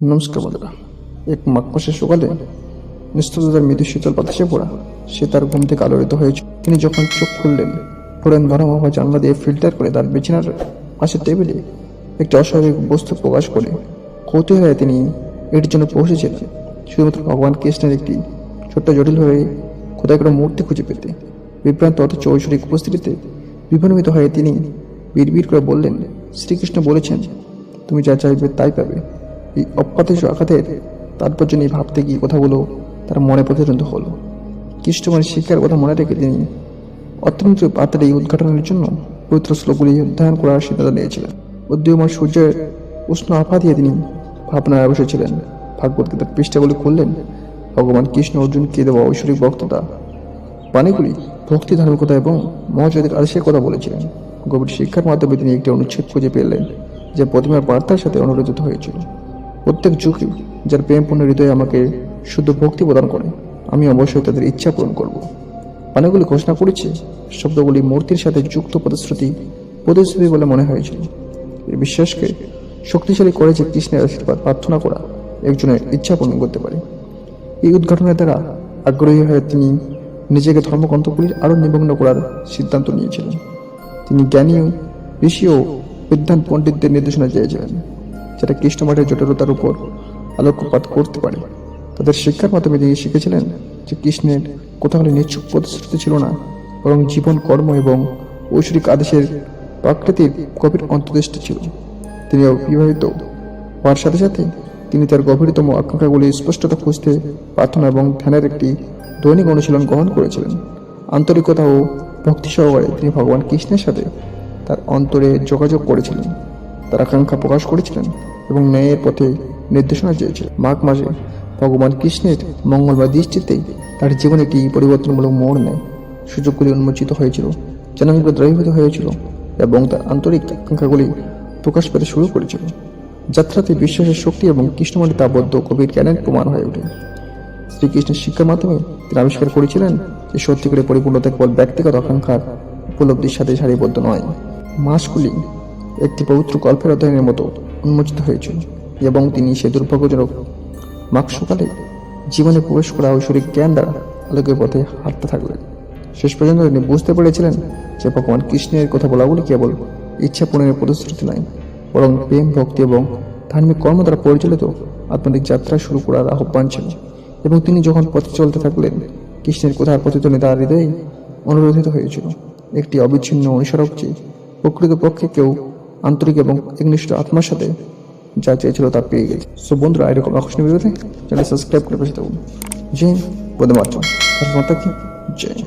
নমস্কার বন্ধুরা। এক মাঘ মাসের সকালে নিস্তব্ধতার মৃদু শীতল বাতাসে পড়া সে তার ঘুম থেকে আলোড়িত হয়েছে। তিনি যখন চোখ খুললেন, পড়েন নরম হওয়া জানলা দিয়ে ফিল্টার করে তার বিছানার পাশের টেবিলে একটি অস্বাভাবিক বস্তু প্রকাশ করে কৌতূহলে তিনি এটির জন্য পৌঁছেছিলেন শুধুমাত্র ভগবান কৃষ্ণের একটি ছোট্ট জটিল হয়ে খোদাই করা মূর্তি খুঁজে পেতে। বিভ্রান্ত অথচ ঐশ্বরিক উপস্থিতিতে বিভ্রমিত হয়ে তিনি বিড়বিড় করে বললেন, শ্রীকৃষ্ণ বলেছেন তুমি যা চাইবে তাই পাবে। এই অপ্রত্যাশিত আঘাতের তাৎপর্য নিয়ে ভাবতে গিয়ে কথাগুলো তার মনে প্রতিধ্বনিত হলো। কৃষ্ণবাণীর শিক্ষার কথা মনে রেখে তিনি অত্যন্ত তাড়াতাড়ি এই উদ্ঘাটনের জন্য পবিত্র শ্লোকগুলি অধ্যয়ন করার সিদ্ধান্ত নিয়েছিলেন। উদীয়মান সূর্যের উষ্ণ আভা দিয়ে তিনি ভাবনায় বসেছিলেন। ভাগবত গীতার পৃষ্ঠাগুলি খুললেন। ভগবান কৃষ্ণ অর্জুনকে দেওয়া ঐশ্বরিক বক্ততা বাণীগুলি ভক্তি, ধার্মিকতা এবং মহাজাতিক আদেশের কথা বলেছিলেন। গভীর শিক্ষার মাধ্যমে তিনি একটি অনুচ্ছেদ খুঁজে পেলেন যে প্রতিমার বার্তার সাথে অনুরোধিত হয়েছিল। প্রত্যেক যুগে যার প্রেমপূর্ণ হৃদয়ে আমাকে শুদ্ধ ভক্তি প্রদান করে, আমি অবশ্যই তাদের ইচ্ছা পূরণ করব। বাণীগুলি ঘোষণা করেছে, শব্দগুলি মূর্তির সাথে যুক্ত প্রতিশ্রুতি বলে মনে হয়েছিল। এই বিশ্বাসকে শক্তিশালী করে যে কৃষ্ণের আশীর্বাদ প্রার্থনা করা একজনের ইচ্ছা পূরণ করতে পারে। এই উদ্ঘাটনের দ্বারা আগ্রহী হয়ে তিনি নিজেকে ধর্মগ্রন্থগুলির আরও নিমগ্ন করার সিদ্ধান্ত নিয়েছিলেন। তিনি জ্ঞানী ঋষি ও বিদ্বান পণ্ডিতদের নির্দেশনা চেয়েছিলেন, যেটা কৃষ্ণমাঠের জটিলতার উপর আলোকপাত করতে পারে। তাদের শিক্ষার মাধ্যমে তিনি শিখেছিলেন যে কৃষ্ণের কোথাও নিচ্ছক প্রতিশ্রুতি ছিল না, বরং জীবন, কর্ম এবং ঐশ্বরিক আদেশের প্রাকৃতিক গভীর অন্তর্দৃষ্টি ছিল। তিনি বিবাহিত হওয়ার সাথে সাথে তিনি তার গভীরতম আকাঙ্ক্ষাগুলি স্পষ্টতা খুঁজতে প্রার্থনা এবং ধ্যানের একটি দৈনিক অনুশীলন গ্রহণ করেছিলেন। আন্তরিকতা ও ভক্তি সহকারে তিনি ভগবান কৃষ্ণের সাথে তার অন্তরে যোগাযোগ করেছিলেন, তার আকাঙ্ক্ষা প্রকাশ করেছিলেন এবং ন্যায়ের পথে নির্দেশনা চেয়েছিলেন। মাঘ মাসে ভগবান কৃষ্ণের মঙ্গলবার দৃষ্টিতে তার জীবনে একটি পরিবর্তনমূলক মোড় নেয়। সুযোগগুলি উন্মোচিত হয়েছিল, চ্যালেঞ্জগুলো দ্রবীভূত হয়েছিল এবং তার আন্তরিক আকাঙ্ক্ষাগুলি প্রকাশ পেতে শুরু করেছিল। যাত্রাতে বিশ্বাসের শক্তি এবং কৃষ্ণমাটিতে আবদ্ধ গভীর জ্ঞানের প্রমাণ হয়ে ওঠে। শ্রীকৃষ্ণের শিক্ষার মাধ্যমে তিনি আবিষ্কার করেছিলেন যে সত্যিকারে পরিপূর্ণতা কেবল ব্যক্তিগত আকাঙ্ক্ষার উপলব্ধির সাথে সারিবদ্ধ নয়। মাসগুলি একটি পবিত্র গল্পের অধ্যয়নের মতো উন্মোচিত হয়েছিল এবং তিনি সে দুর্ভাগ্যজনক মাঘ সকালে জীবনে প্রবেশ করা ঐশ্বরিক জ্ঞান দ্বারা আলোকের পথে হাঁটতে থাকলেন। শেষ পর্যন্ত তিনি বুঝতে পেরেছিলেন যে ভগবান কৃষ্ণের কথা বলাগুলি কেবল ইচ্ছা পূরণের প্রতিশ্রুতি নয়, বরং প্রেম, ভক্তি এবং ধার্মিক কর্ম দ্বারা পরিচালিত আত্মান্তিক যাত্রা শুরু করার আহ্বান ছিল। এবং তিনি যখন পথে চলতে থাকলেন, কৃষ্ণের কথার প্রতিধ্বনি তার হৃদয়ে অনুরোধিত হয়েছিল। একটি অবিচ্ছিন্ন অনুসরক যে প্রকৃতপক্ষে কেউ আন্তরিক এবং একনিষ্ঠ আত্মার সাথে যা চেয়েছিল তা পেয়ে গেছে। সো বন্ধুরা, এরকম আকর্ষণীয় ভিডিওতে চ্যানেল সাবস্ক্রাইব করে পাশে থাকুন। জয় হিন্দ, বন্দে মাতরম। জয়।